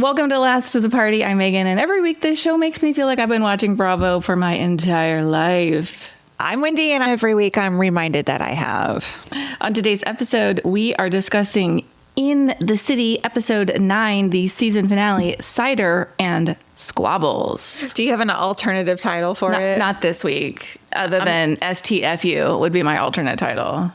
Welcome to Last of the Party. I'm Megan, and every week this show makes me feel like I've been watching Bravo for my entire life. I'm Wendy, and every week I'm reminded that I have. On today's episode, we are discussing In the City, episode 9, the season finale, Cider and Squabbles. Do you have an alternative title for it? Not this week, other than STFU would be my alternate title.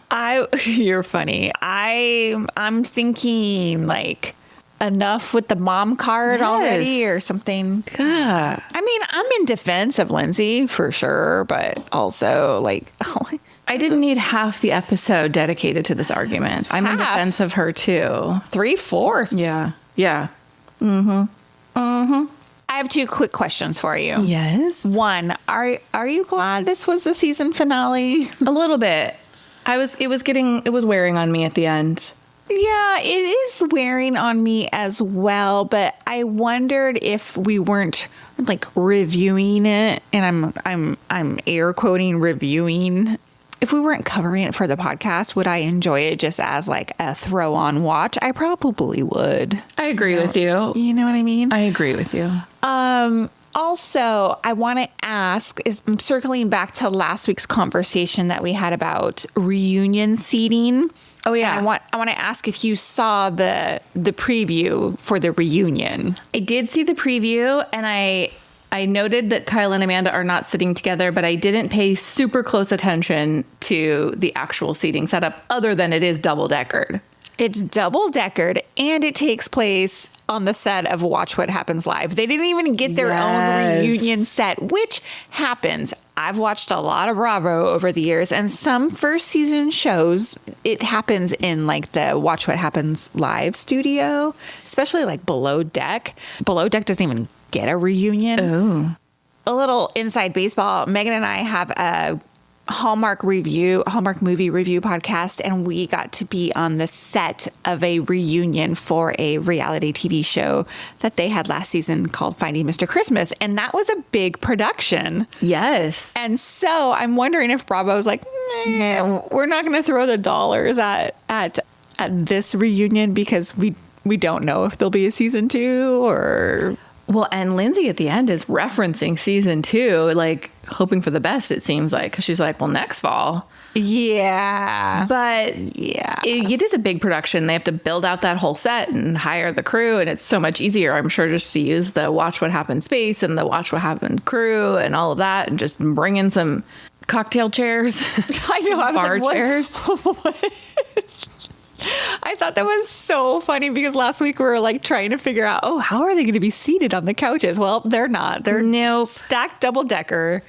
You're funny. I'm thinking like enough with the mom card already or something. God. I mean, I'm in defense of Lindsay for sure, but also like, I didn't need half the episode dedicated to this argument. I'm in defense of her too. 3/4. Yeah. Yeah. I have two quick questions for you. Yes. One, are you glad this was the season finale? A little bit. It was wearing on me at the end. Yeah, it is wearing on me as well, but I wondered if we weren't like reviewing it, and I'm air quoting reviewing. If we weren't covering it for the podcast, would I enjoy it just as like a throw on watch? I probably would. I agree with you. You know what I mean? I agree with you. Also, I want to ask, I'm circling back to last week's conversation that we had about reunion seating. Oh yeah. And I want to ask if you saw the preview for the reunion. I did see the preview, and I noted that Kyle and Amanda are not sitting together, but I didn't pay super close attention to the actual seating setup other than it is double-deckered. It's double-deckered, and it takes place on the set of Watch What Happens Live. They didn't even get their own reunion set, which happens. I've watched a lot of Bravo over the years, and some first season shows, it happens in like the Watch What Happens Live studio, especially like Below Deck. Below Deck doesn't even get a reunion. Oh. A little inside baseball. Megan and I have a Hallmark movie review podcast, and we got to be on the set of a reunion for a reality TV show that they had last season called Finding Mr. Christmas, and that was a big production. Yes. And so I'm wondering if Bravo's like, we're not going to throw the dollars at this reunion because we don't know if there'll be a season 2 or... Well, and Lindsay at the end is referencing season 2, like hoping for the best, it seems like, because she's like, well, next fall. Yeah. But yeah, it is a big production. They have to build out that whole set and hire the crew. And it's so much easier, I'm sure, just to use the Watch What Happened space and the Watch What Happened crew and all of that and just bring in some cocktail chairs. I know. I was bar like, chairs. What? I thought that was so funny because last week we were like trying to figure out, how are they going to be seated on the couches? Well, they're not. They're stacked double decker.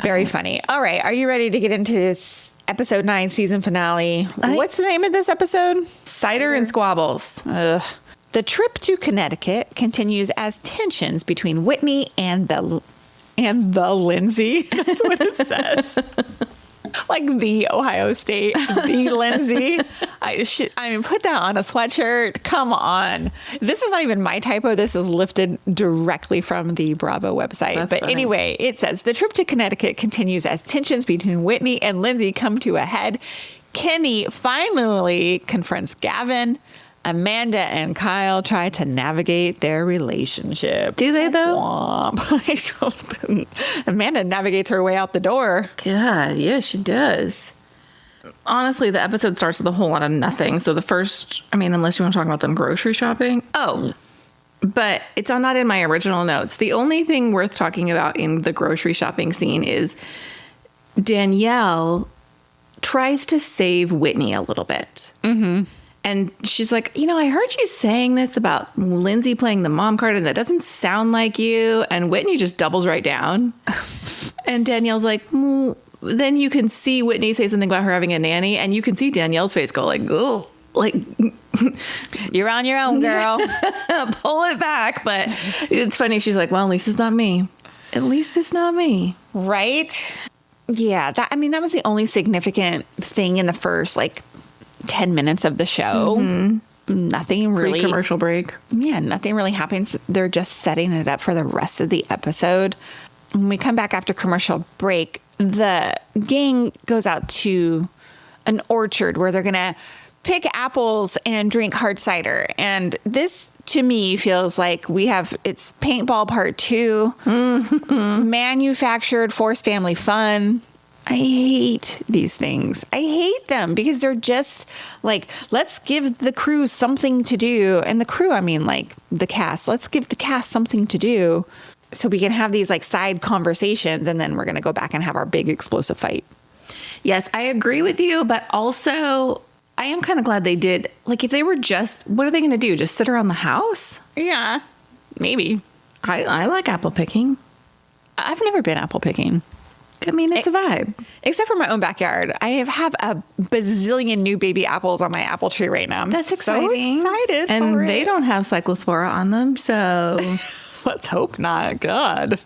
Very funny. All right. Are you ready to get into this episode 9 season finale? What's the name of this episode? Cider and Squabbles. The trip to Connecticut continues as tensions between Whitney and the Lindsay. That's what it says. Like the Ohio State, the Lindsay. I mean, put that on a sweatshirt. Come on. This is not even my typo. This is lifted directly from the Bravo website. That's but funny. Anyway, it says the trip to Connecticut continues as tensions between Whitney and Lindsay come to a head. Kenny finally confronts Gavin. Amanda and Kyle try to navigate their relationship. Do they, though? Amanda navigates her way out the door. God, yeah, she does. Honestly, the episode starts with a whole lot of nothing. So the first, unless you want to talk about them grocery shopping. Oh, but it's not in my original notes. The only thing worth talking about in the grocery shopping scene is Danielle tries to save Whitney a little bit. Mm-hmm. And she's like, I heard you saying this about Lindsay playing the mom card, and that doesn't sound like you. And Whitney just doubles right down. And Danielle's like, then you can see Whitney say something about her having a nanny, and you can see Danielle's face go like, oh, like, you're on your own, girl. Pull it back. But it's funny. She's like, well, at least it's not me. At least it's not me. Right? Yeah. That was the only significant thing in the first, 10 minutes of the show. Mm-hmm. Nothing really. Pre-commercial break. Yeah, nothing really happens. They're just setting it up for the rest of the episode. When we come back after commercial break, the gang goes out to an orchard where they're going to pick apples and drink hard cider. And this to me feels like it's paintball part 2, manufactured forced family fun. I hate these things. I hate them because they're just like, let's give the crew something to do. And the crew, I mean, like the cast, let's give the cast something to do so we can have these like side conversations. And then we're going to go back and have our big explosive fight. Yes, I agree with you. But also, I am kind of glad they did. Like, if they were just, what are they going to do? Just sit around the house? Yeah, maybe. I like apple picking. I've never been apple picking. I mean, it's a vibe. Except for my own backyard. I have a bazillion new baby apples on my apple tree right now. That's exciting. So excited and for they it. don't have cyclospora on them, so Let's hope not. God.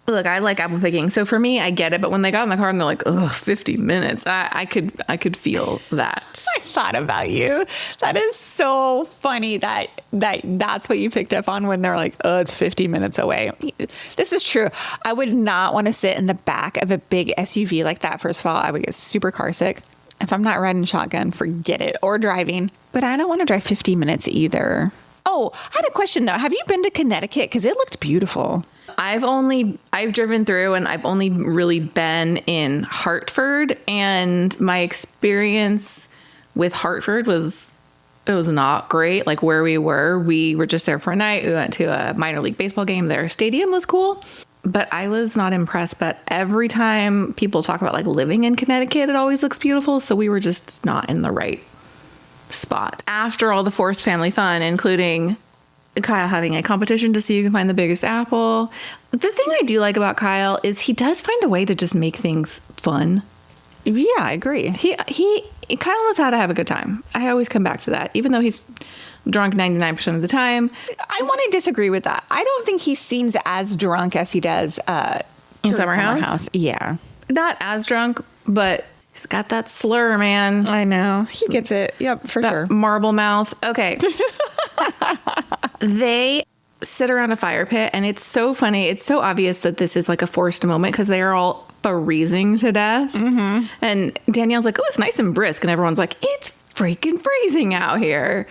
look, I like apple picking. So for me, I get it. But when they got in the car and they're like, "Ugh, 50 minutes," I could feel that. I thought about you. That is so funny that's what you picked up on when they're like, "Oh, it's 50 minutes away." This is true. I would not want to sit in the back of a big SUV like that. First of all, I would get super car sick. If I'm not riding shotgun, forget it. Or driving. But I don't want to drive 50 minutes either. Oh, I had a question though. Have you been to Connecticut? Because it looked beautiful. I've driven through and I've only really been in Hartford, and my experience with Hartford was not great. Like where we were just there for a night. We went to a minor league baseball game. Their stadium was cool, but I was not impressed. But every time people talk about like living in Connecticut, it always looks beautiful. So we were just not in the right spot after all the forced family fun, including Kyle having a competition to see who can find the biggest apple. The thing I do like about Kyle is he does find a way to just make things fun. Yeah, I agree. Kyle knows how to have a good time. I always come back to that, even though he's drunk 99% of the time. I want to disagree with that. I don't think he seems as drunk as he does In Summer House? Yeah. Not as drunk, but he's got that slur, man. I know. He gets it. Yep, for sure. Marble mouth. Okay. They sit around a fire pit, and it's so funny. It's so obvious that this is like a forced moment because they are all freezing to death. Mm-hmm. And Danielle's like, "Oh, it's nice and brisk." And everyone's like, "It's freaking freezing out here."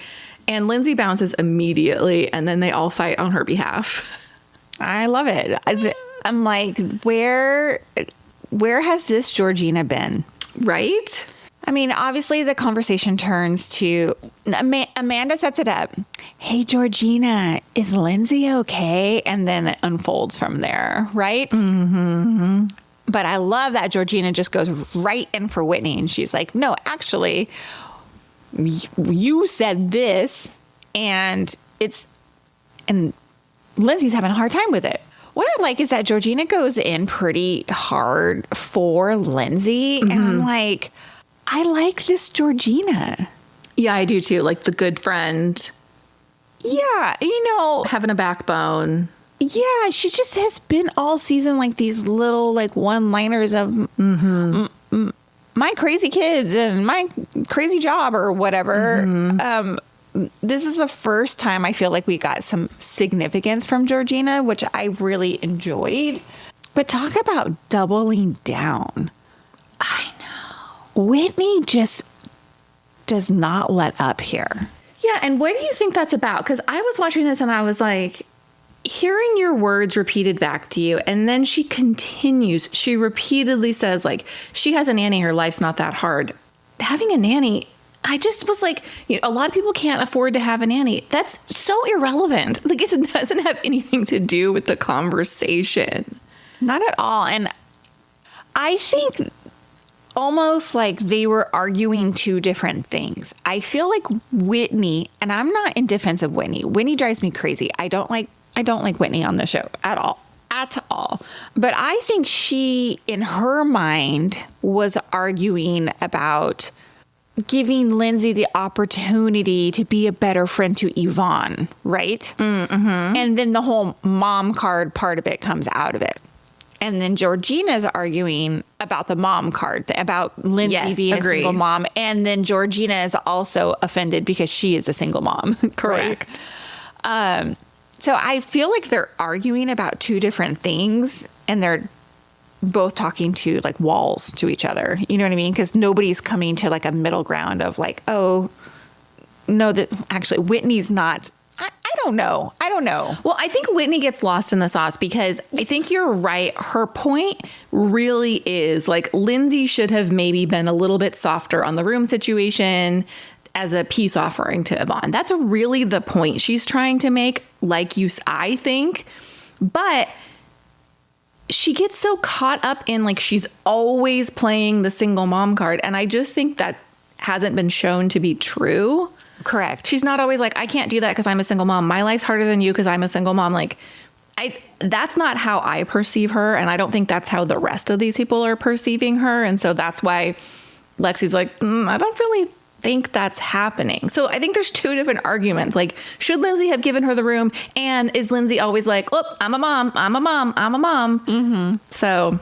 And Lindsay bounces immediately, and then they all fight on her behalf. I love it. I'm like, where has this Georgina been? Right? I mean, obviously the conversation turns to Amanda sets it up. "Hey, Georgina, is Lindsay okay?" And then it unfolds from there, right? Mm-hmm. But I love that Georgina just goes right in for Whitney. And she's like, "No, actually, you said this and Lindsay's having a hard time with it." What I like is that Georgina goes in pretty hard for Lindsay. Mm-hmm. And I'm like, I like this Georgina. Yeah, I do too. Like the good friend. Yeah, having a backbone. Yeah, she just has been all season like these little like one-liners of my crazy kids and my crazy job or whatever. Mm-hmm. This is the first time I feel like we got some significance from Georgina, which I really enjoyed. But talk about doubling down. I know. Whitney just does not let up here. Yeah, and what do you think that's about? Because I was watching this and I was like, hearing your words repeated back to you, and then she continues. She repeatedly says, like, she has a nanny, her life's not that hard. Having a nanny, I just was like, a lot of people can't afford to have a nanny. That's so irrelevant. Like, it doesn't have anything to do with the conversation. Not at all. And I think almost like they were arguing two different things. I feel like Whitney, and I'm not in defense of Whitney. Whitney drives me crazy. I don't like Whitney on the show at all. But I think she, in her mind, was arguing about giving Lindsay the opportunity to be a better friend to Yvonne, right? Mm-hmm. And then the whole mom card part of it comes out of it. And then Georgina's arguing about the mom card, about Lindsay being agreed. A single mom. And then Georgina is also offended because she is a single mom. Correct. So I feel like they're arguing about two different things, and they're both talking to like walls to each other. You know what I mean? Because nobody's coming to like a middle ground of like, oh, no, that actually Whitney's not. I don't know. Well, I think Whitney gets lost in the sauce because I think you're right. Her point really is like Lindsay should have maybe been a little bit softer on the room situation as a peace offering to Yvonne. That's really the point she's trying to make, I think. But she gets so caught up in like she's always playing the single mom card. And I just think that hasn't been shown to be true. Correct. She's not always like, I can't do that because I'm a single mom. My life's harder than you because I'm a single mom. Like, that's not how I perceive her. And I don't think that's how the rest of these people are perceiving her. And so that's why Lexi's like, I don't really think that's happening. So I think there's two different arguments. Like, should Lindsay have given her the room? And is Lindsay always like, oh, I'm a mom. Mm-hmm. So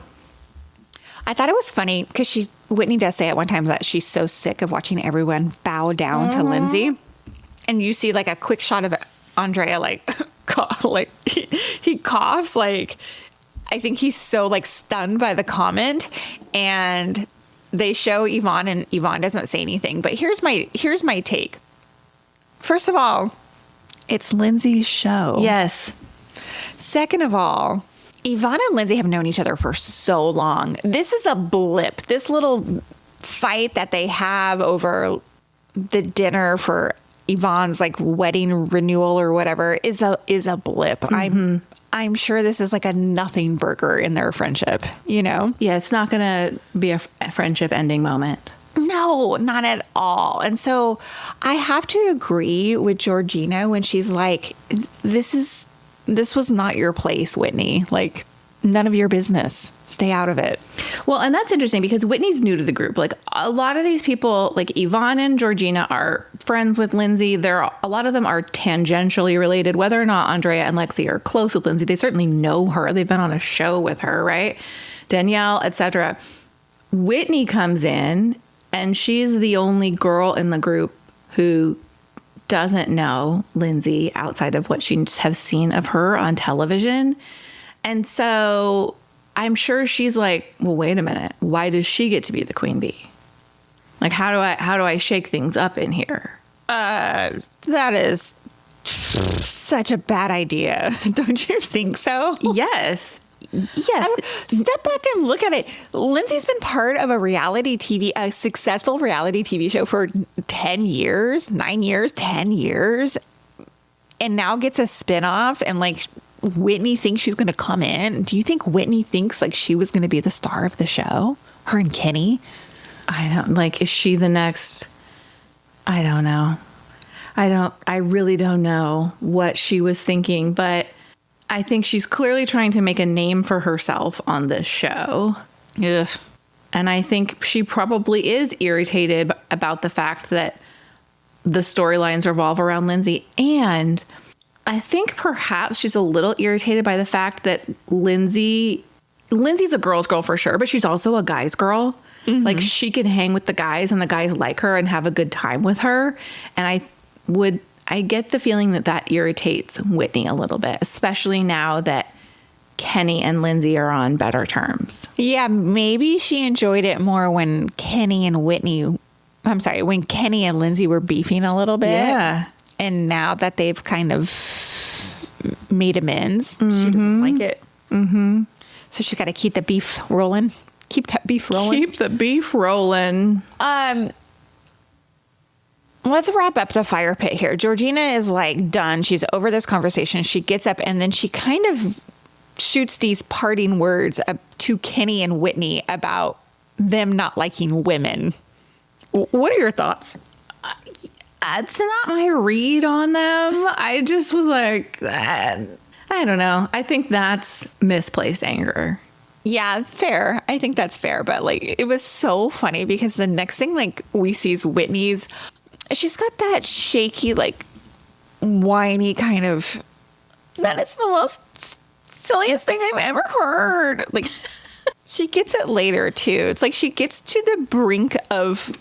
I thought it was funny because Whitney does say at one time that she's so sick of watching everyone bow down to Lindsay. And you see like a quick shot of Andrea, like, he coughs. Like, I think he's so like stunned by the comment. And they show Yvonne and Yvonne doesn't say anything. But here's my take. First of all, it's Lindsay's show. yes. Second of all, Yvonne and Lindsay have known each other for so long. This is a blip. This little fight that they have over the dinner for Yvonne's like wedding renewal or whatever is a blip. Mm-hmm. I'm sure this is like a nothing burger in their friendship, you know? Yeah, it's not going to be a friendship ending moment. No, not at all. And so I have to agree with Georgina when she's like, this was not your place, Whitney. Like, none of your business. Stay out of it. Well, and that's interesting because Whitney's new to the group. Like, a lot of these people, like Yvonne and Georgina, are friends with Lindsay. A lot of them are tangentially related. Whether or not Andrea and Lexi are close with Lindsay, they certainly know her. They've been on a show with her, right? Danielle, etc. Whitney comes in, and she's the only girl in the group who doesn't know Lindsay outside of what she has seen of her on television. And so I'm sure she's like, well, wait a minute. Why does she get to be the queen bee? Like, how do I shake things up in here? That is such a bad idea. Don't you think so? Yes. Yes. Step back and look at it. Lindsay's been part of a successful reality TV show for 10 years, 9 years, 10 years, and now gets a spinoff, and like Whitney thinks she's going to come in. Do you think Whitney thinks like she was going to be the star of the show? Her and Kenny? Is she the next? I don't know. I really don't know what she was thinking, but I think she's clearly trying to make a name for herself on this show. Ugh. And I think she probably is irritated about the fact that the storylines revolve around Lindsay. And I think perhaps she's a little irritated by the fact that Lindsay's a girl's girl for sure, but she's also a guy's girl. Mm-hmm. Like, she can hang with the guys and the guys like her and have a good time with her. And I get the feeling that irritates Whitney a little bit, especially now that Kenny and Lindsay are on better terms. Yeah, maybe she enjoyed it more when Kenny and Lindsay were beefing a little bit. Yeah. And now that they've kind of made amends, she doesn't like it. Mm-hmm. So she's got to keep the beef rolling. Keep that beef rolling. Keep the beef rolling. Let's wrap up the fire pit here. Georgina is like done. She's over this conversation. She gets up and then she kind of shoots these parting words to Kenny and Whitney about them not liking women. What are your thoughts? That's not my read on them. I just was like, I don't know. I think that's misplaced anger. Yeah, fair. I think that's fair. But like, it was so funny because the next thing like we see is she's got that shaky, like whiny kind of, that is the most silliest thing I've ever heard. Like, she gets it later too. It's like she gets to the brink of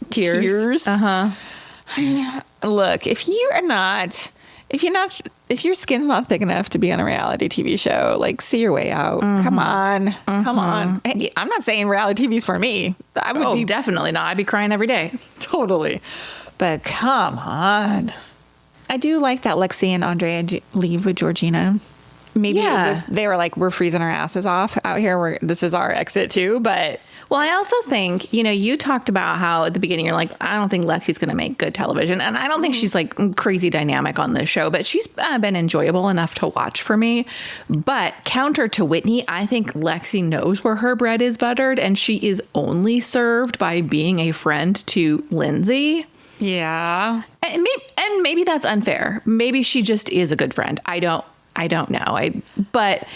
tears. Uh-huh. Look, if your skin's not thick enough to be on a reality TV show, like, see your way out. Mm-hmm. Come on. Hey, I'm not saying reality TV's for me. I would be definitely not. I'd be crying every day. Totally. But come on. I do like that Lexi and Andrea leave with Georgina. Maybe they were like, we're freezing our asses off out here. This is our exit too. But well, I also think, you talked about how at the beginning you're like, I don't think Lexi's going to make good television. And I don't think she's like crazy dynamic on this show, but she's been enjoyable enough to watch for me. But counter to Whitney, I think Lexi knows where her bread is buttered and she is only served by being a friend to Lindsay. Yeah. And maybe that's unfair. Maybe she just is a good friend. I don't know. But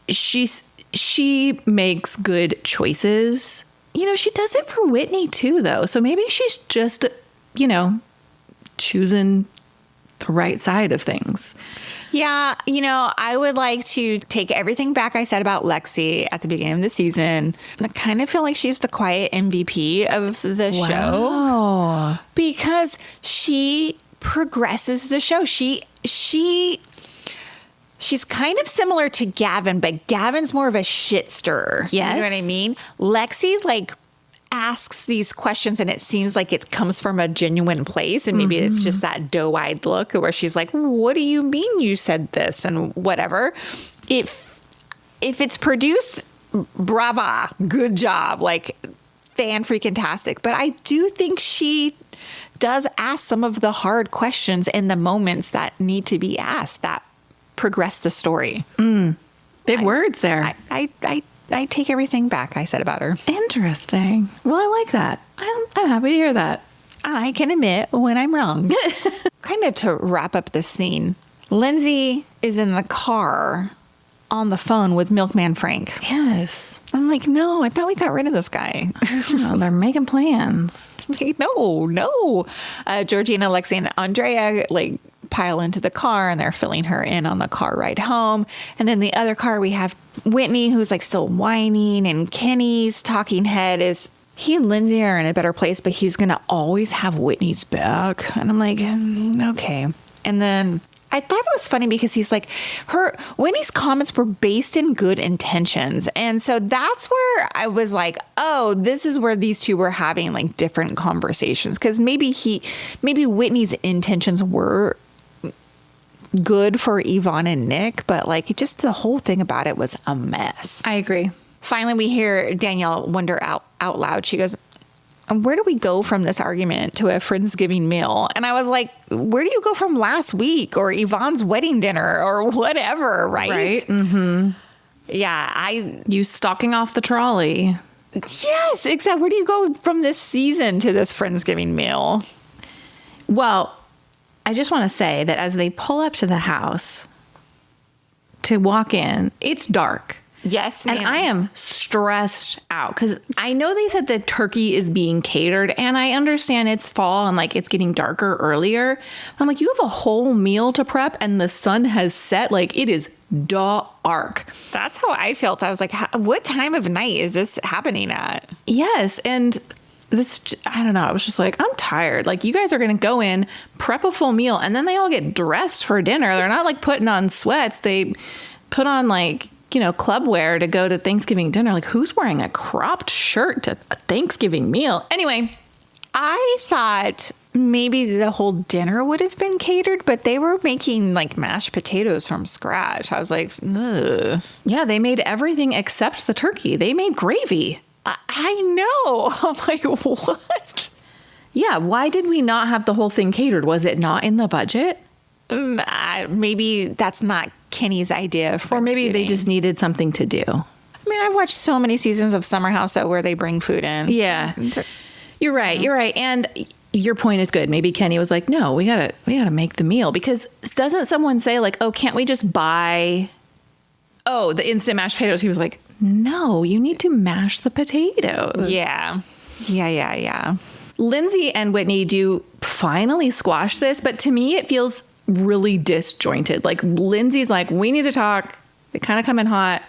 she makes good choices. She does it for Whitney too, though. So maybe she's just, choosing the right side of things. Yeah. I would like to take everything back I said about Lexi at the beginning of the season. I kind of feel like she's the quiet MVP of the show because she progresses the show. She's kind of similar to Gavin, but Gavin's more of a shit stirrer. Yes. You know what I mean? Lexi, like, asks these questions and it seems like it comes from a genuine place. And maybe it's just that doe-eyed look where she's like, what do you mean you said this? And whatever. If it's produced, brava, good job. Like, fan-freaking-tastic. But I do think she does ask some of the hard questions in the moments that need to be asked that progress the story. Big words there. I take everything back I said about her. Interesting. Well, I like that. I'm happy to hear that. I can admit when I'm wrong. Kind of to wrap up this scene, Lindsay is in the car on the phone with Milkman Frank. Yes. I'm like, no, I thought we got rid of this guy. Oh, they're making plans. Like, no. Georgina, Lexi, and Andrea pile into the car and they're filling her in on the car ride home. And then the other car, we have Whitney, who's still whining, and Kenny's talking head is he and Lindsay are in a better place, but he's going to always have Whitney's back. And I'm like, okay. And then I thought it was funny because he's like, Whitney's comments were based in good intentions. And so that's where I was like, oh, this is where these two were having different conversations. Cause maybe Whitney's intentions were good for Yvonne and Nick, but just the whole thing about it was a mess. I agree. Finally, we hear Danielle wonder out loud. She goes, where do we go from this argument to a Friendsgiving meal? And I was like, where do you go from last week or Yvonne's wedding dinner or whatever, right? Right. Mm-hmm. Yeah. You stalking off the trolley. Yes, exactly. Where do you go from this season to this Friendsgiving meal? Well, I just want to say that as they pull up to the house to walk in, it's dark. Yes, ma'am. And I am stressed out because I know they said the turkey is being catered and I understand it's fall and it's getting darker earlier. I'm like, you have a whole meal to prep and the sun has set. It is dark. That's how I felt. I was like, what time of night is this happening at? Yes. And I don't know. I was just like, I'm tired. You guys are going to go in, prep a full meal, and then they all get dressed for dinner. They're not putting on sweats. They put on club wear to go to Thanksgiving dinner. Who's wearing a cropped shirt to a Thanksgiving meal? Anyway, I thought maybe the whole dinner would have been catered, but they were making mashed potatoes from scratch. I was like, ugh. Yeah, they made everything except the turkey. They made gravy. I know. I'm like, what? Yeah, why did we not have the whole thing catered? Was it not in the budget? Maybe that's not Kenny's idea. Or maybe they just needed something to do. I mean, I've watched so many seasons of Summer House where they bring food in. Yeah, you're right. You're right. And your point is good. Maybe Kenny was like, no, we gotta make the meal because doesn't someone say oh, can't we just buy, the instant mashed potatoes? He was like, no, you need to mash the potatoes. Yeah. Lindsay and Whitney do finally squash this, but to me, it feels really disjointed. Lindsay's like, we need to talk. They kind of come in hot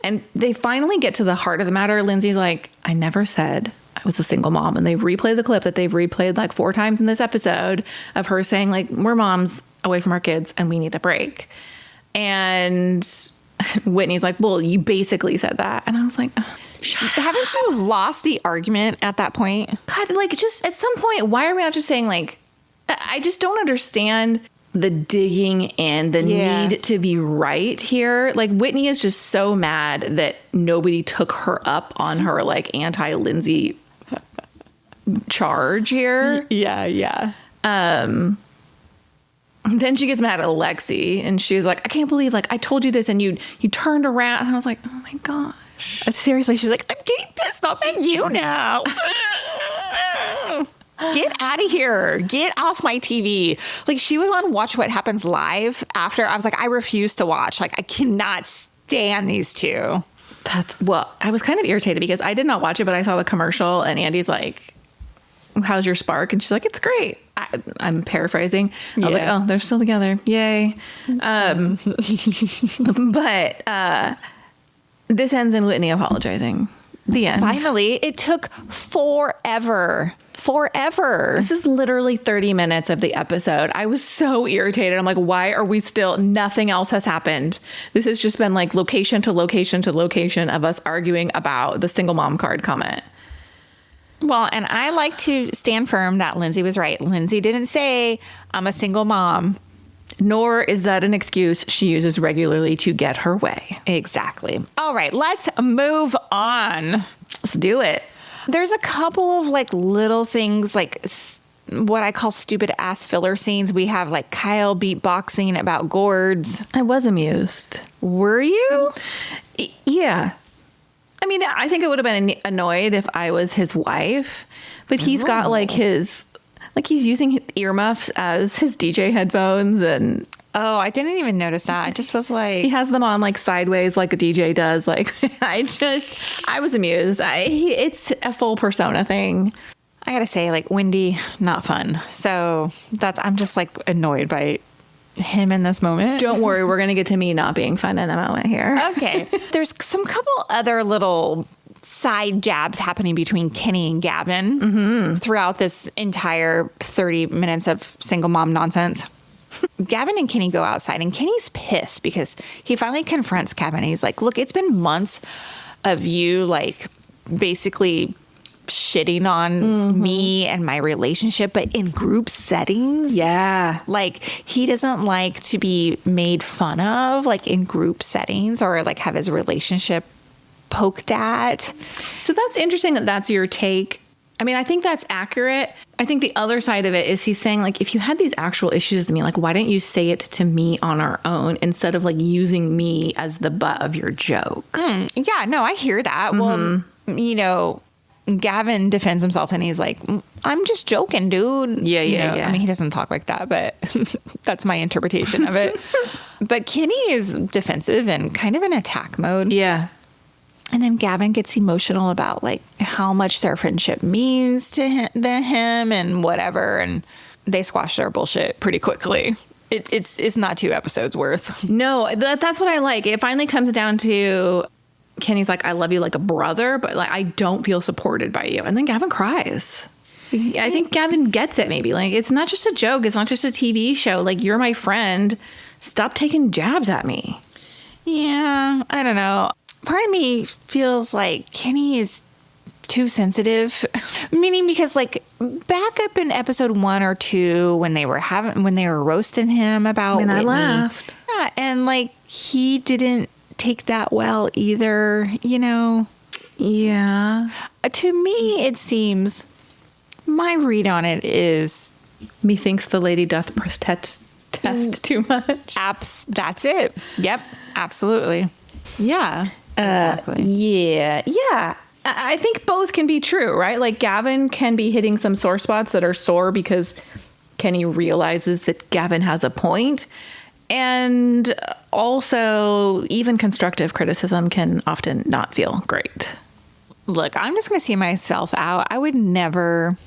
and they finally get to the heart of the matter. Lindsay's like, I never said I was a single mom. And they replay the clip that they've replayed 4 times in this episode of her saying we're moms away from our kids and we need a break. And Whitney's like, well, you basically said that. And I was like, haven't you lost the argument at that point? God, just at some point, why are we not just saying I just don't understand. the digging in, the need to be right here. Like Whitney is just so mad that nobody took her up on her like anti-Lindsay charge here. Yeah. Then she gets mad at Lexi and she's like, I can't believe like I told you this and you turned around. And I was like, oh my gosh. Seriously, she's like, I'm getting pissed off at you now. Get out of here. Get off my TV. Like she was on Watch What Happens Live after. I was like, I refuse to watch. Like I cannot stand these two. Well, I was kind of irritated because I did not watch it, but I saw the commercial and Andy's like, how's your spark? And she's like, it's great. I'm paraphrasing. I was like, oh, they're still together. Yay. But this ends in Whitney apologizing. The end. Finally, it took forever. This is literally 30 minutes of the episode. I was so irritated. I'm like, why are we still, nothing else has happened. This has just been like location to location to location of us arguing about the single mom card comment. Well, and I like to stand firm that Lindsay was right. Lindsay didn't say, I'm a single mom. Nor is that an excuse she uses regularly to get her way. Exactly. All right, let's move on. Let's do it. There's a couple of like little things like what I call stupid ass filler scenes. We have like Kyle beatboxing about gourds. I was amused. Were you? Yeah. I mean, I think I would have been annoyed if I was his wife, but he's got like he's using earmuffs as his DJ headphones. And oh, I didn't even notice that. I just was like, he has them on like sideways, like a DJ does. Like I was amused. It's a full persona thing. I gotta say, like Wendy, not fun. So I'm just like annoyed by him in this moment. Don't worry, we're gonna get to me not being fun in a moment here. Okay. There's some couple other little side jabs happening between Kenny and Gavin throughout this entire 30 minutes of single mom nonsense. Gavin and Kenny go outside and Kenny's pissed because he finally confronts Gavin. He's like, look, it's been months of you like basically shitting on me and my relationship, but in group settings. Yeah. Like he doesn't like to be made fun of like in group settings or like have his relationship poked at. So that's interesting that that's your take. I mean, I think that's accurate. I think the other side of it is he's saying like, if you had these actual issues with me, like, why didn't you say it to me on our own instead of like using me as the butt of your joke? Yeah, no, I hear that. Well, you know, Gavin defends himself and he's like, I'm just joking, dude. Yeah. I mean, he doesn't talk like that, but that's my interpretation of it. But Kenny is defensive and kind of in attack mode. Yeah. And then Gavin gets emotional about like how much their friendship means to him and whatever. And they squash their bullshit pretty quickly. It's not 2 episodes worth. No, that's what I like. It finally comes down to Kenny's like, I love you like a brother, but like, I don't feel supported by you. And then Gavin cries. I think Gavin gets it maybe. Like, it's not just a joke. It's not just a TV show. Like, you're my friend. Stop taking jabs at me. Yeah, I don't know. Part of me feels like Kenny is too sensitive, meaning because like back up in episode 1 or 2 when they were roasting him about Whitney, I laughed. Yeah, and like he didn't take that well either, you know. Yeah. To me, it seems my read on it is methinks the lady doth test too much. That's it. Yep, absolutely. Yeah. Exactly. Yeah. I think both can be true, right? Like Gavin can be hitting some sore spots that are sore because Kenny realizes that Gavin has a point. And also, even constructive criticism can often not feel great. Look, I'm just going to see myself out. I would never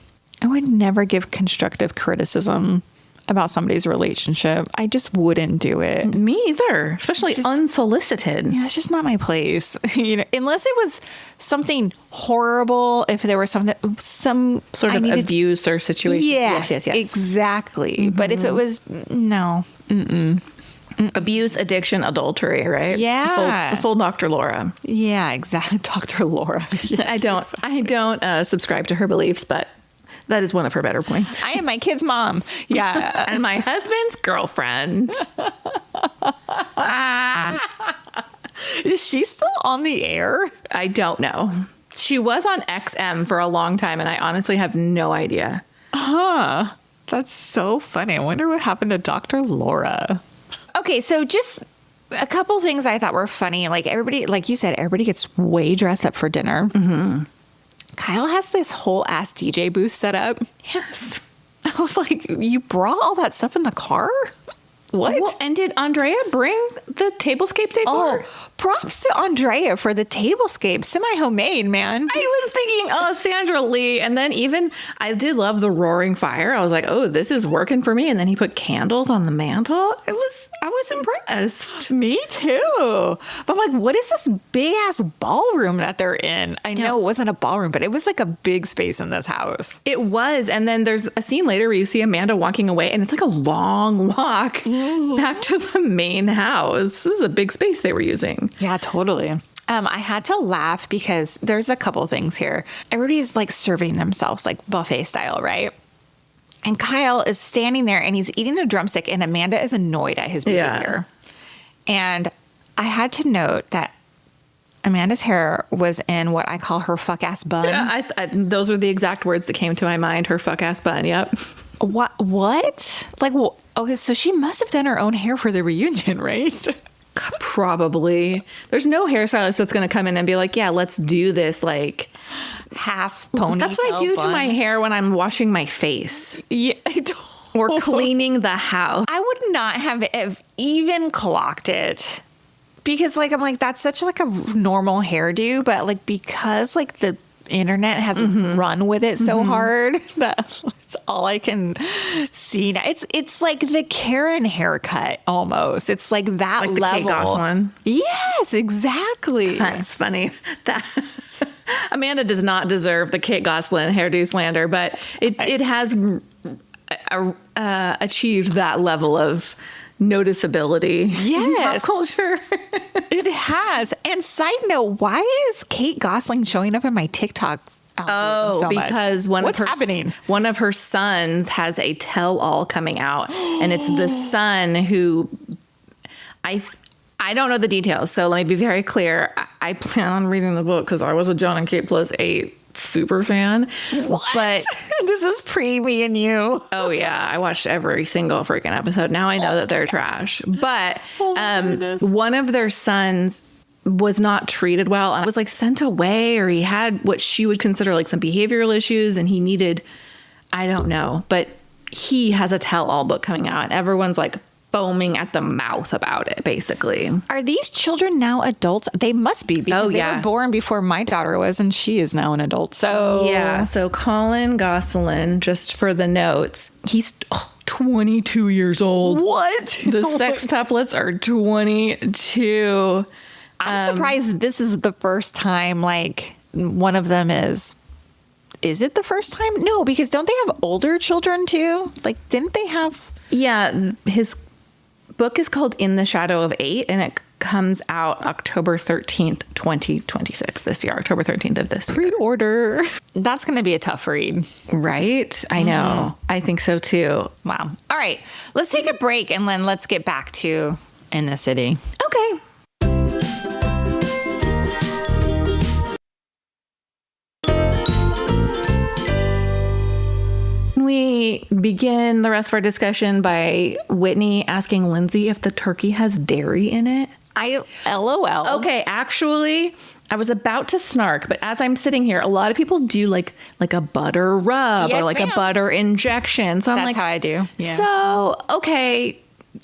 give constructive criticism about somebody's relationship. I just wouldn't do it. Me either, especially unsolicited. Yeah, it's just not my place. You know, unless it was something horrible, if there was some sort of abuse or situation. Yeah, yes. Exactly. But if it was, no. Abuse, addiction, adultery, right? Yeah. The full Dr. Laura. Yeah, exactly. Dr. Laura. Yes. I don't subscribe to her beliefs, but That is one of her better points. I am my kid's mom. Yeah. And my husband's girlfriend. Is she still on the air? I don't know. She was on XM for a long time, and I honestly have no idea. Huh. That's so funny. I wonder what happened to Dr. Laura. Okay, so just a couple things I thought were funny. Like everybody, like you said, everybody gets way dressed up for dinner. Mm-hmm. Kyle has this whole ass DJ booth set up. Yes. I was like, you brought all that stuff in the car? What? Well, and did Andrea bring the tablescape decor? Oh, props to Andrea for the tablescape. Semi-homemade, man. I was thinking, oh, Sandra Lee. And then even, I did love the roaring fire. I was like, oh, this is working for me. And then he put candles on the mantle. I was impressed. Me too. But I'm like, what is this big ass ballroom that they're in? I know it wasn't a ballroom, but it was like a big space in this house. It was. And then there's a scene later where you see Amanda walking away, and it's like a long walk back to the main house. This is a big space they were using. Yeah, totally. I had to laugh because there's a couple things here. Everybody's like serving themselves like buffet style, right? And Kyle is standing there and he's eating a drumstick, and Amanda is annoyed at his behavior. Yeah. And I had to note that Amanda's hair was in what I call her fuck ass bun. Yeah, those were the exact words that came to my mind. Her fuck ass bun. Yep. What? Like, well, okay, so she must have done her own hair for the reunion, right? Probably. There's no hairstylist that's going to come in and be like, yeah, let's do this like half ponytail. That's what I do to my hair when I'm washing my face. Yeah, or cleaning the house. I would not have even clocked it. Because like I'm like, that's such like a normal hairdo, but like because like the internet has run with it so hard, that's all I can see now. It's like the Karen haircut almost. It's like that like the level. Kate Gosselin. Yes, exactly. That's funny. That Amanda does not deserve the Kate Gosselin hairdo slander, but it has achieved that level of noticeability. Yes. Pop culture. It has. And side note, why is Kate Gosselin showing up in my TikTok? Because what's happening? One of her sons has a tell-all coming out, and it's the son who I don't know the details. So let me be very clear. I plan on reading the book because I was a John and Kate +8 super fan. What? But this is pre me and you. Oh yeah, I watched every single freaking episode. Now I know that they're trash. But one of their sons was not treated well and was like sent away, or he had what she would consider like some behavioral issues, and he needed, I don't know, but he has a tell-all book coming out, and everyone's like foaming at the mouth about it, basically. Are these children now adults? They must be, because they were born before my daughter was, and she is now an adult. So yeah, so Colin Gosselin, just for the notes, he's 22 years old. What? The sextuplets are 22. I'm surprised this is the first time, like, one of them is it the first time? No, because don't they have older children too? Like, didn't they have... Yeah, his book is called In the Shadow of 8, and it comes out October 13th, 2026, this year, October 13th of this year. Pre-order. That's going to be a tough read. Right? I know. I think so too. Wow. All right. Let's take a break, and then let's get back to In the City. Okay. We begin the rest of our discussion by Whitney asking Lindsay if the turkey has dairy in it. LOL. Okay, actually, I was about to snark, but as I'm sitting here, a lot of people do like a butter rub or like a butter injection. So I'm That's how I do. Yeah. So, okay,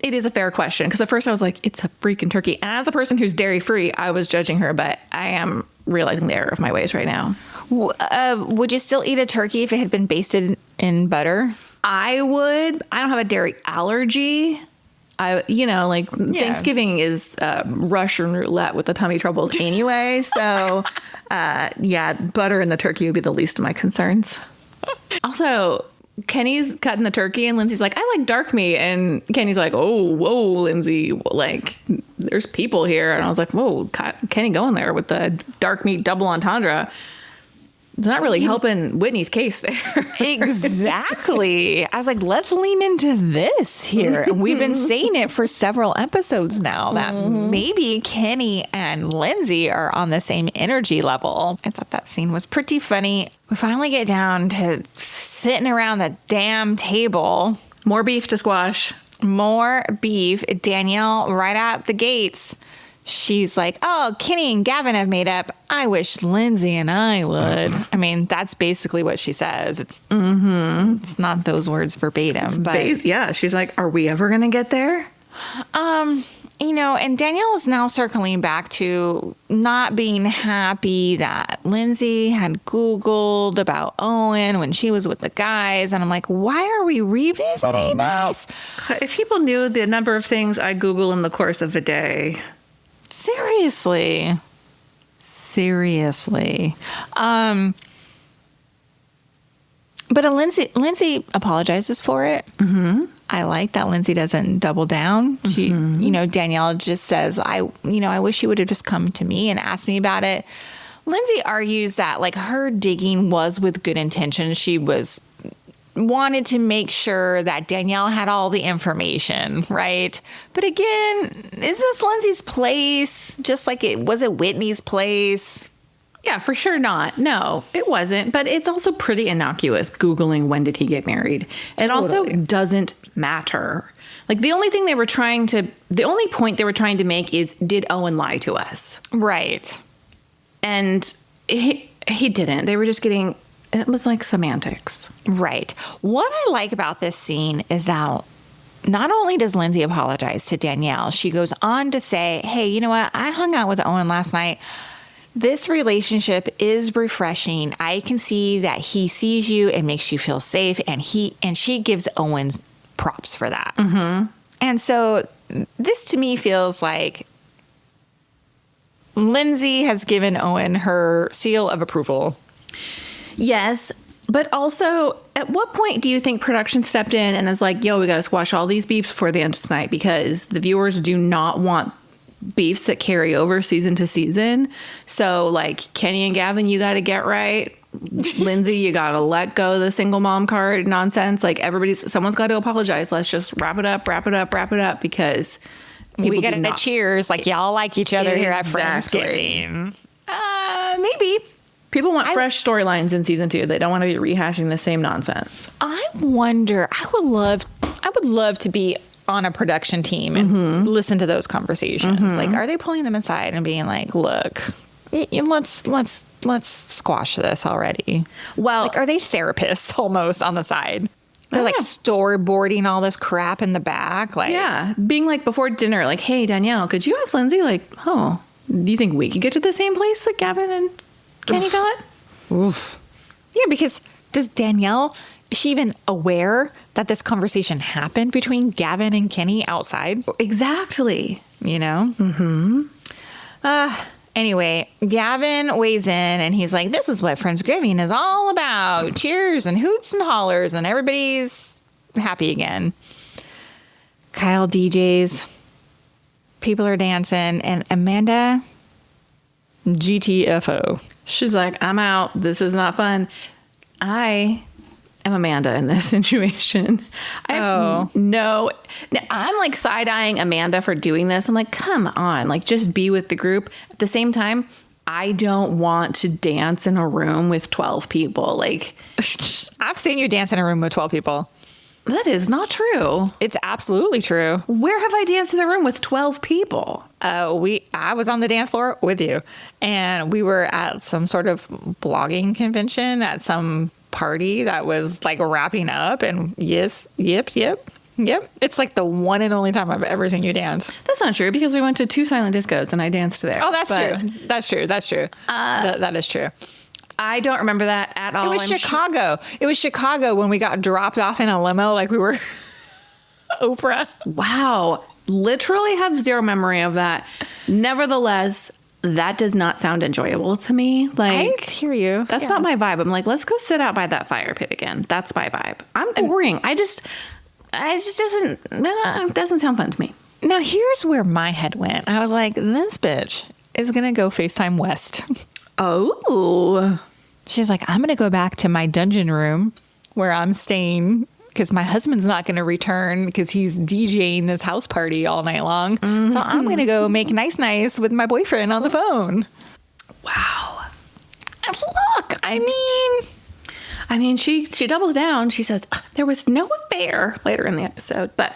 it is a fair question, because at first I was like, it's a freaking turkey. And as a person who's dairy free, I was judging her, but I am realizing the error of my ways right now. Would you still eat a turkey if it had been basted in butter? I would. I don't have a dairy allergy. Thanksgiving is Russian roulette with the tummy troubles anyway. So, butter in the turkey would be the least of my concerns. Also, Kenny's cutting the turkey, and Lindsay's like, I like dark meat. And Kenny's like, oh, whoa, Lindsay, like, there's people here. And I was like, whoa, Kenny going there with the dark meat double entendre. It's not really helping Whitney's case there. Exactly. I was like, let's lean into this here. And we've been saying it for several episodes now that maybe Kenny and Lindsay are on the same energy level. I thought that scene was pretty funny. We finally get down to sitting around the damn table. More beef to squash. More beef. Danielle, right out the gates, she's like, oh, Kenny and Gavin have made up. I wish Lindsay and I would. I mean, that's basically what she says. It's not those words verbatim. But yeah, she's like, are we ever going to get there? And Danielle is now circling back to not being happy that Lindsay had Googled about Owen when she was with the guys. And I'm like, why are we revisiting this? If people knew the number of things I Google in the course of a day. Seriously. But Lindsay apologizes for it. Mm-hmm. I like that Lindsay doesn't double down. She, Danielle just says, I wish you would have just come to me and asked me about it. Lindsay argues that like her digging was with good intention. She wanted to make sure that Danielle had all the information, right? But again, is this Lindsay's place? Just like was it Whitney's place? Yeah, for sure not. No, it wasn't. But it's also pretty innocuous, Googling when did he get married. It also doesn't matter. Like the only point they were trying to make is, did Owen lie to us? Right. And he didn't. They were just getting, it was like semantics. Right. What I like about this scene is that not only does Lindsay apologize to Danielle, she goes on to say, hey, you know what? I hung out with Owen last night. This relationship is refreshing. I can see that he sees you and makes you feel safe. And she gives Owen props for that. Mm-hmm. And so this to me feels like Lindsay has given Owen her seal of approval. Yes. But also, at what point do you think production stepped in and is like, yo, we got to squash all these beefs before the end of tonight because the viewers do not want beefs that carry over season to season. So like Kenny and Gavin, you got to get right. Lindsay, you got to let go of the single mom card nonsense. Like someone's got to apologize. Let's just wrap it up because we got to cheers. Like y'all like each other here at Friendsgiving. Maybe. People want fresh storylines in season 2. They don't want to be rehashing the same nonsense. I wonder, I would love to be on a production team and listen to those conversations. Mm-hmm. Like, are they pulling them aside and being like, look, let's squash this already? Well, like, are they therapists almost on the side? They're like storyboarding all this crap in the back. Like, yeah. Being like before dinner, like, hey, Danielle, could you ask Lindsay, like, oh, do you think we could get to the same place that Gavin and Kenny got? Oof. Yeah, because does Danielle, is she even aware that this conversation happened between Gavin and Kenny outside? Exactly. You know? Mm-hmm. Anyway, Gavin weighs in and he's like, this is what Friendsgiving is all about. Cheers and hoots and hollers and everybody's happy again. Kyle DJs. People are dancing and Amanda, GTFO. She's like, I'm out. This is not fun. I am Amanda in this situation. I'm like side-eyeing Amanda for doing this. I'm like, come on, like just be with the group. At the same time, I don't want to dance in a room with 12 people. Like, I've seen you dance in a room with 12 people. That is not true. It's absolutely true. Where have I danced in a room with 12 people? I was on the dance floor with you, and we were at some sort of blogging convention at some party that was like wrapping up. And yep. It's like the one and only time I've ever seen you dance. That's not true because we went to 2 silent discos and I danced there. Oh, that's true. That's true. That is true. I don't remember that at all. It was Chicago. It was Chicago when we got dropped off in a limo like we were Oprah. Wow. Literally have zero memory of that. Nevertheless, that does not sound enjoyable to me. Like, I hear you. That's not my vibe. I'm like, let's go sit out by that fire pit again. That's my vibe. I'm boring. It just doesn't sound fun to me. Now, here's where my head went. I was like, this bitch is going to go FaceTime West. Oh. She's like, I'm going to go back to my dungeon room where I'm staying because my husband's not going to return because he's DJing this house party all night long. Mm-hmm. So I'm going to go make nice with my boyfriend on the phone. Wow. And look, I mean, she doubles down. She says, there was no affair later in the episode, but...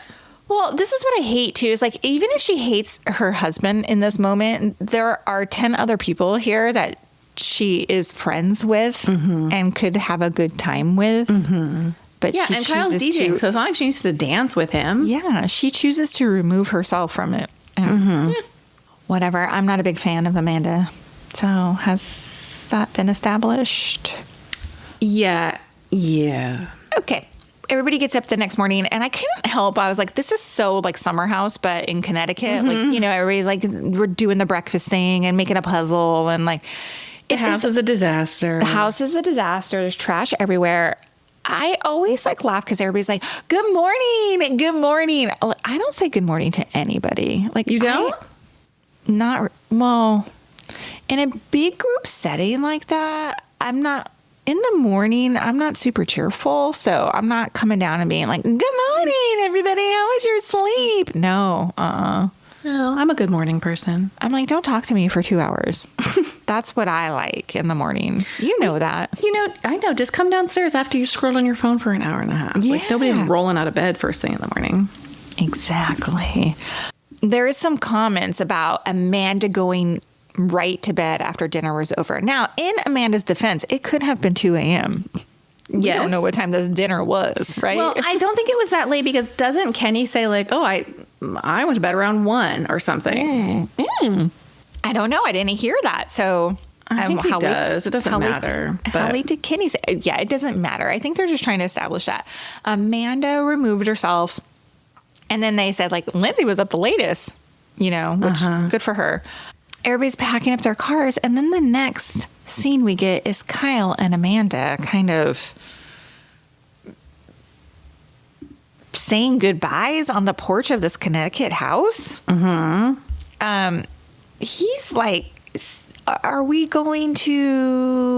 Well, this is what I hate, too, is like, even if she hates her husband in this moment, there are 10 other people here that she is friends with and could have a good time with. Mm-hmm. But yeah, and Kyle's DJing, so it's not like she needs to dance with him. Yeah, she chooses to remove herself from it. And, whatever. I'm not a big fan of Amanda. So has that been established? Yeah. Okay. Everybody gets up the next morning, and I couldn't help. I was like, this is so like Summer House, but in Connecticut. Like, you know, everybody's like, we're doing the breakfast thing and making a puzzle. And like, the house is a disaster. The house is a disaster. There's trash everywhere. I always like laugh because everybody's like, good morning. Good morning. I don't say good morning to anybody. Like, you don't? Well, in a big group setting like that, I'm not. In the morning, I'm not super cheerful, so I'm not coming down and being like, good morning, everybody. How was your sleep? No, No, I'm a good morning person. I'm like, don't talk to me for 2 hours. That's what I like in the morning. You know that. You know, I know. Just come downstairs after you scrolled on your phone for an hour and a half. Yeah. Like, nobody's rolling out of bed first thing in the morning. Exactly. There is some comments about Amanda going right to bed after dinner was over. Now, in Amanda's defense, it could have been 2 a.m. We don't know what time this dinner was, right? Well, I don't think it was that late because doesn't Kenny say like, oh, I went to bed around 1 or something? I don't know. I didn't hear that. So I think he does. It doesn't matter. How late did Kenny say? Yeah, it doesn't matter. I think they're just trying to establish that. Amanda removed herself. And then they said like, Lindsay was up the latest, you know, which good for her. Everybody's packing up their cars. And then the next scene we get is Kyle and Amanda kind of saying goodbyes on the porch of this Connecticut house. He's like, are we going to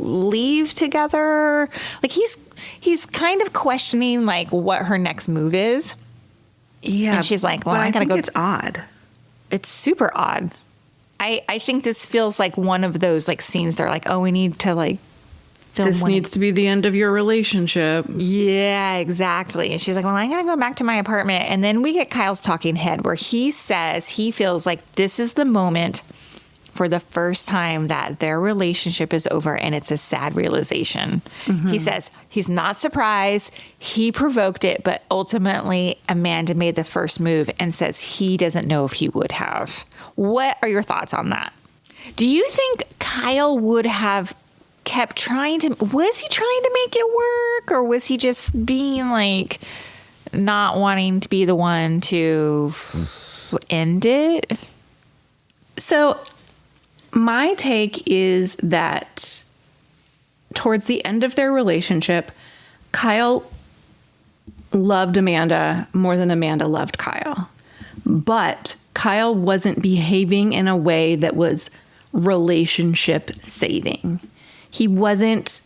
leave together? Like he's kind of questioning like what her next move is. Yeah. And she's like, well, I gotta go. It's odd. It's super odd. I think this feels like one of those like scenes that are like, oh, we need to like film. This needs to be the end of your relationship. Yeah, exactly. And she's like, well, I gotta go back to my apartment. And then we get Kyle's talking head where he says he feels like this is the moment for the first time that their relationship is over and it's a sad realization. He says he's not surprised. He provoked it, but ultimately Amanda made the first move and says he doesn't know if he would have. What are your thoughts on that? Do you think Kyle would have kept trying to, was he trying to make it work or was he just being like not wanting to be the one to end it? So my take is that towards the end of their relationship, Kyle loved Amanda more than Amanda loved Kyle. But Kyle wasn't behaving in a way that was relationship saving. He wasn't.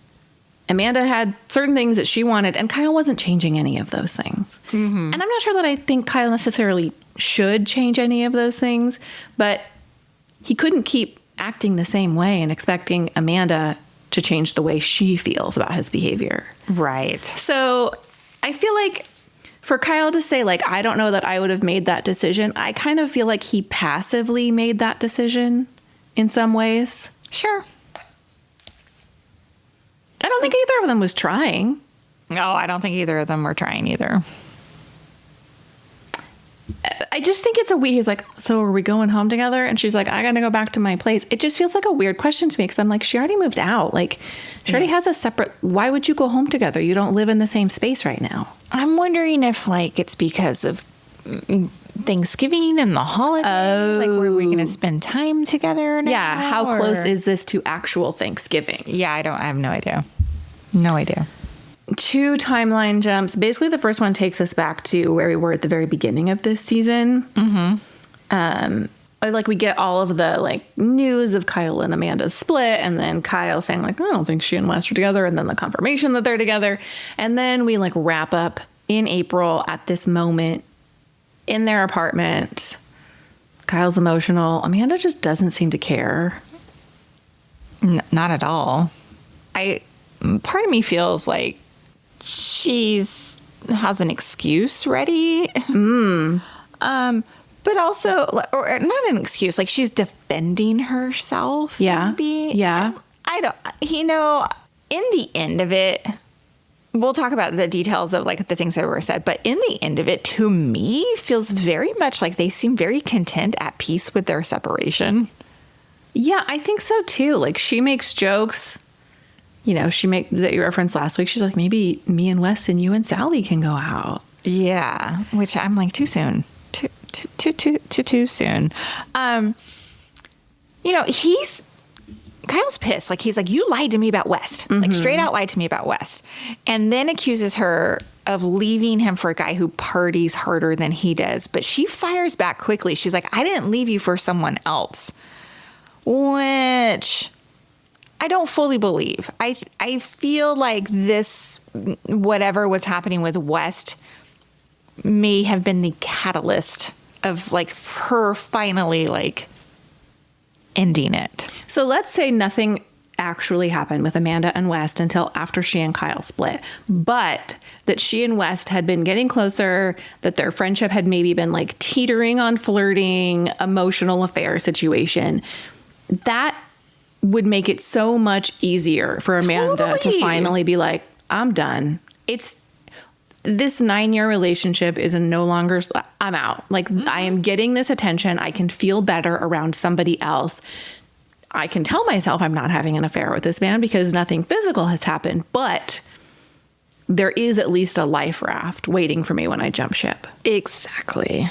Amanda had certain things that she wanted, and Kyle wasn't changing any of those things. And I'm not sure that I think Kyle necessarily should change any of those things, but he couldn't keep acting the same way and expecting Amanda to change the way she feels about his behavior. Right. So I feel like for Kyle to say, like, I don't know that I would have made that decision, I kind of feel like he passively made that decision in some ways. Sure. I don't think either of them was trying. No, I don't think either of them were trying either. I just think it's a weird, he's like, so are we going home together? And she's like, I gotta go back to my place. It just feels like a weird question to me because I'm like, she already moved out. Like, she already has a separate, why would you go home together? You don't live in the same space right now. I'm wondering if like it's because of Thanksgiving and the holiday. Like, were we going to spend time together now? Yeah, how close is this to actual Thanksgiving? Yeah, I have no idea. No idea. 2 timeline jumps. Basically, the first one takes us back to where we were at the very beginning of this season. we get all of the like news of Kyle and Amanda's split, and then Kyle saying like, I don't think she and Wes are together, and then the confirmation that they're together. And then we like wrap up in April at this moment in their apartment. Kyle's emotional. Amanda just doesn't seem to care. Not at all. Part of me feels like she's has an excuse ready. But also, or not an excuse, like she's defending herself. Yeah. Maybe. Yeah. I don't, in the end of it, we'll talk about the details of like the things that were said, but in the end of it, to me, feels very much like they seem very content, at peace with their separation. Yeah, I think so too. Like she makes jokes, that you referenced last week. She's like, maybe me and Wes and you and Sally can go out. Yeah. Which I'm like, too soon. Too soon. Kyle's pissed. Like, he's like, you lied to me about West. Like, straight out lied to me about West. And then accuses her of leaving him for a guy who parties harder than he does. But she fires back quickly. She's like, I didn't leave you for someone else. Which I don't fully believe. I feel like this, whatever was happening with West, may have been the catalyst of like her finally like ending it. So let's say nothing actually happened with Amanda and West until after she and Kyle split, but that she and West had been getting closer, that their friendship had maybe been like teetering on flirting, emotional affair situation. That would make it so much easier for Amanda to finally be like, I'm done. This 9-year relationship is no longer, I'm out. Like, I am getting this attention. I can feel better around somebody else. I can tell myself I'm not having an affair with this man because nothing physical has happened, but there is at least a life raft waiting for me when I jump ship. Exactly.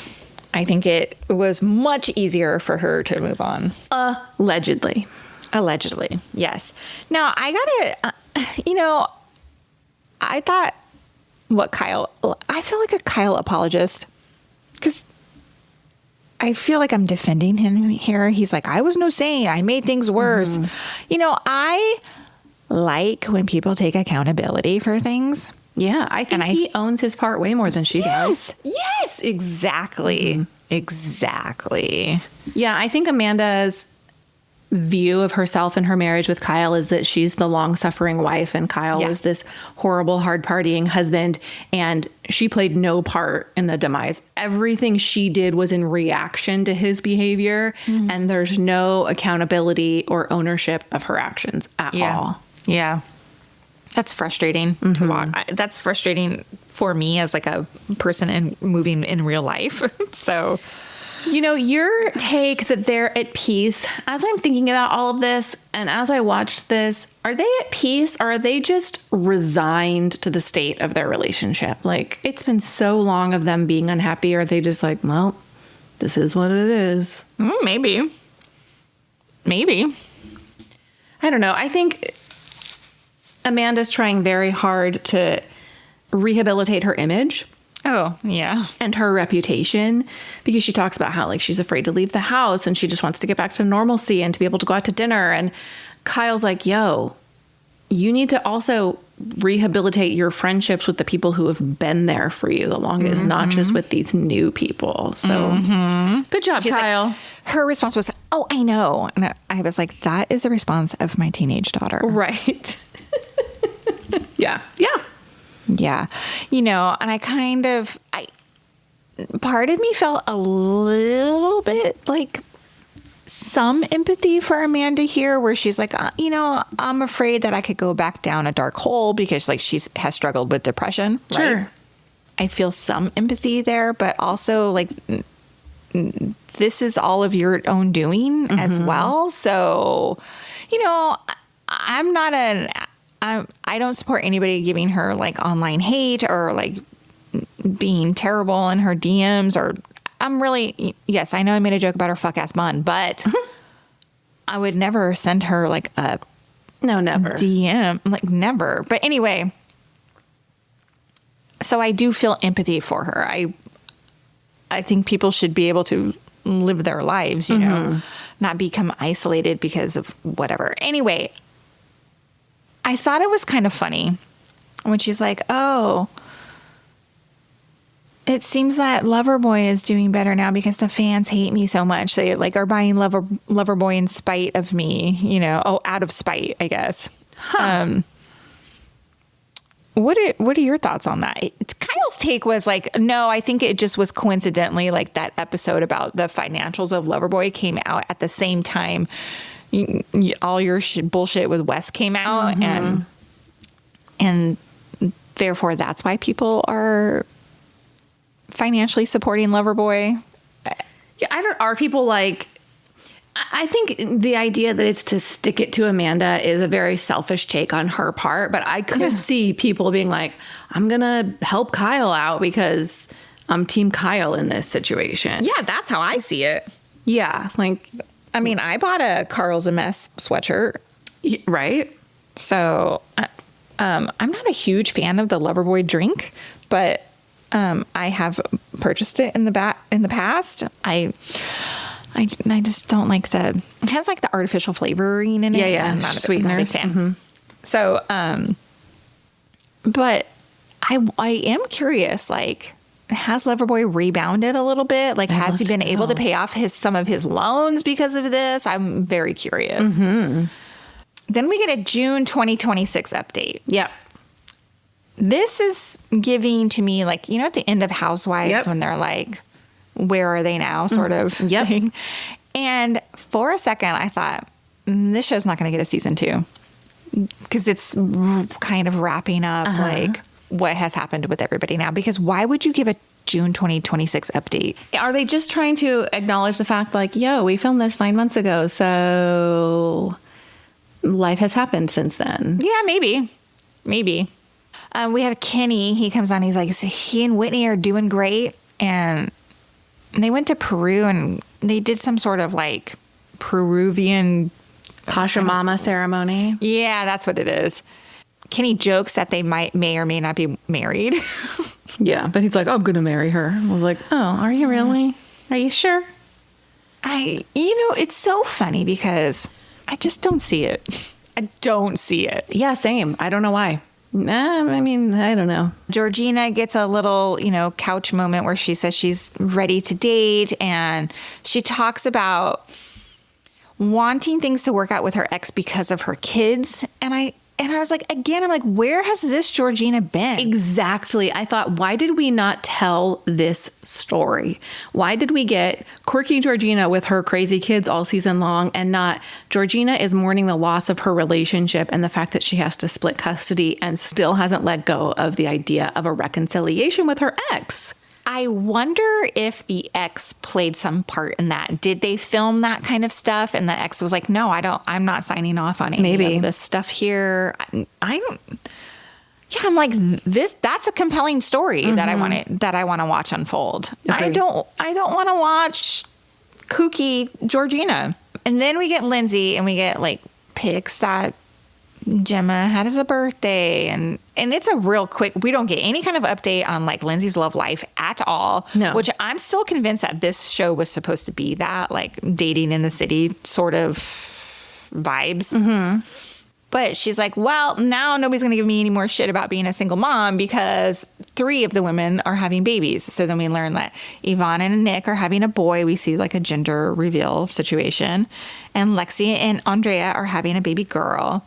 I think it was much easier for her to move on. Allegedly. Allegedly, yes. Now, I thought I feel like a Kyle apologist because I feel like I'm defending him here. He's like, I was no saint. I made things worse. I like when people take accountability for things. Yeah, I think he owns his part way more than she does. Yes, exactly. Exactly. Yeah, I think Amanda's view of herself and her marriage with Kyle is that she's the long-suffering wife and Kyle is this horrible, hard-partying husband, and she played no part in the demise. Everything she did was in reaction to his behavior, and there's no accountability or ownership of her actions at all. Yeah. That's frustrating to watch. That's frustrating for me as like a person and moving in real life. So... your take that they're at peace, as I'm thinking about all of this and as I watched this, are they at peace or are they just resigned to the state of their relationship? Like, it's been so long of them being unhappy. Or are they just like, well, this is what it is? Maybe. I don't know. I think Amanda's trying very hard to rehabilitate her image. Oh, yeah. And her reputation, because she talks about how like she's afraid to leave the house and she just wants to get back to normalcy and to be able to go out to dinner. And Kyle's like, yo, you need to also rehabilitate your friendships with the people who have been there for you the longest, not just with these new people. So good job, she's Kyle. Like, her response was, oh, I know. And I was like, that is the response of my teenage daughter. Right. Yeah. Yeah. And part of me felt a little bit like some empathy for Amanda here, where she's like, I'm afraid that I could go back down a dark hole because like she has struggled with depression. Sure. Right? I feel some empathy there, but also like this is all of your own doing as well. So, I don't support anybody giving her like online hate or like being terrible in her DMs or yes, I know I made a joke about her fuck ass bun, but I would never send her like a never DM, like never. But anyway, so I do feel empathy for her. I think people should be able to live their lives, you know, not become isolated because of whatever. Anyway, I thought it was kind of funny when she's like, oh, it seems that Loverboy is doing better now because the fans hate me so much. They like are buying Loverboy in spite of me, you know, out of spite, I guess. Huh. What are your thoughts on that? Kyle's take was like, no, I think it just was coincidentally like that episode about the financials of Loverboy came out at the same time all your bullshit with Wes came out, and therefore that's why people are financially supporting Loverboy. Yeah, are people like? I think the idea that it's to stick it to Amanda is a very selfish take on her part, but I could see people being like, I'm going to help Kyle out because I'm team Kyle in this situation. Yeah, that's how I see it. Yeah. Like, I mean, I bought a Carl's a Mess sweatshirt. Right. So I'm not a huge fan of the Loverboy drink, but I have purchased it in the past. I just don't like it has like the artificial flavoring in it. Yeah. I'm not sweeteners. a big fan. So, but I am curious, like, has Loverboy rebounded a little bit? Like, has he been able to pay off some of his loans because of this? I'm very curious. Then we get a June 2026 update. Yep. This is giving to me, like, you know, at the end of Housewives when they're like, where are they now, sort of thing. And for a second, I thought, this show's not going to get a season 2 because it's kind of wrapping up like what has happened with everybody now. Because why would you give a June 2026 update? Are they just trying to acknowledge the fact like, yo, we filmed this 9 months ago, so life has happened since then? Yeah, maybe. We have Kenny. He comes on. He's like, he and Whitney are doing great. And they went to Peru and they did some sort of like Peruvian Pachamama ceremony. Yeah, that's what it is. Kenny jokes that they may or may not be married. Yeah, but he's like, I'm going to marry her. I was like, oh, are you really? Are you sure? It's so funny because I just don't see it. I don't see it. Yeah, same. I don't know why. I mean, I don't know. Georgina gets a little, couch moment where she says she's ready to date. And she talks about wanting things to work out with her ex because of her kids. And I was like, again, I'm like, where has this Georgina been? Exactly. I thought, why did we not tell this story? Why did we get quirky Georgina with her crazy kids all season long and not Georgina is mourning the loss of her relationship and the fact that she has to split custody and still hasn't let go of the idea of a reconciliation with her ex? I wonder if the ex played some part in that. Did they film that kind of stuff? And the ex was like, no, I'm not signing off on any of this stuff here. I'm like, that's a compelling story that I want to watch unfold. Agreed. I don't want to watch kooky Georgina. And then we get Lindsay and we get like pics that Gemma had as a birthday, and it's a real quick, we don't get any kind of update on like Lindsay's love life at all. No. Which I'm still convinced that this show was supposed to be that, like dating in the city sort of vibes. Mm-hmm. But she's like, well, now nobody's going to give me any more shit about being a single mom because 3 of the women are having babies. So then we learn that Yvonne and Nick are having a boy. We see like a gender reveal situation. And Lexi and Andrea are having a baby girl.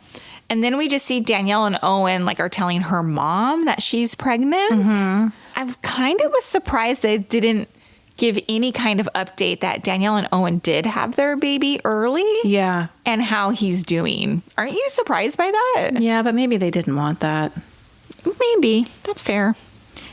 And then we just see Danielle and Owen like are telling her mom that she's pregnant. Mm-hmm. I kind of was surprised they didn't give any kind of update that Danielle and Owen did have their baby early. Yeah. And how he's doing. Aren't you surprised by that? Yeah, but maybe they didn't want that. Maybe. That's fair.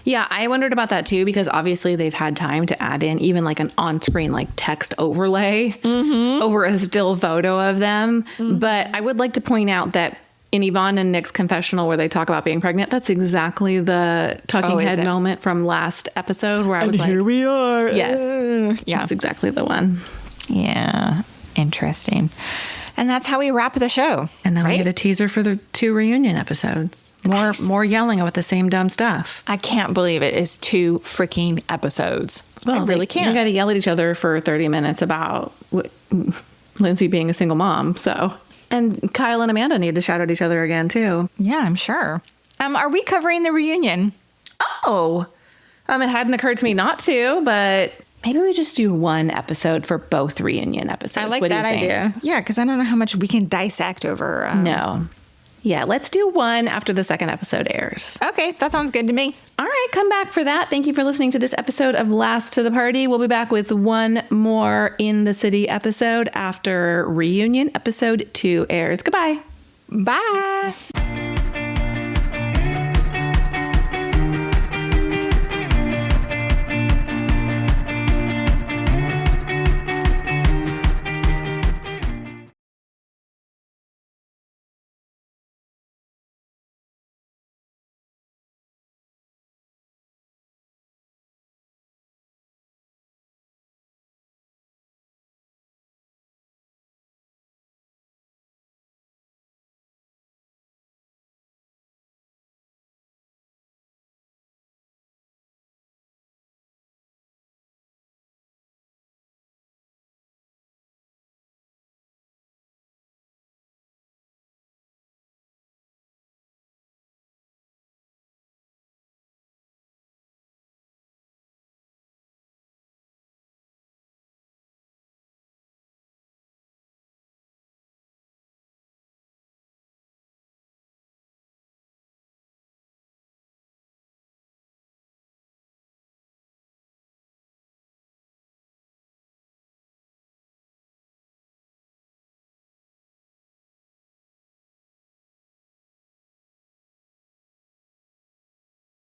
Yeah, I wondered about that too, because obviously they've had time to add in even like an on-screen like text overlay over a still photo of them. Mm-hmm. But I would like to point out that in Yvonne and Nick's confessional where they talk about being pregnant, that's exactly the talking head moment from last episode where I was like, here we are. Yes. Yeah. That's exactly the one. Yeah. Interesting. And that's how we wrap the show. And then we get a teaser for the 2 reunion episodes. More yelling about the same dumb stuff. I can't believe it is 2 freaking episodes. Well, I really can't. They got to yell at each other for 30 minutes about Lindsay being a single mom. So, and Kyle and Amanda need to shout at each other again too. Yeah, I'm sure. Are we covering the reunion? Oh, it hadn't occurred to me not to, but maybe we just do one episode for both reunion episodes. I like What do that you think? idea. Yeah, because I don't know how much we can dissect over. No. Yeah, let's do one after the second episode airs. Okay, that sounds good to me. All right, come back for that. Thank you for listening to this episode of Last to the Party. We'll be back with one more In the City episode after reunion episode 2 airs. Goodbye. Bye.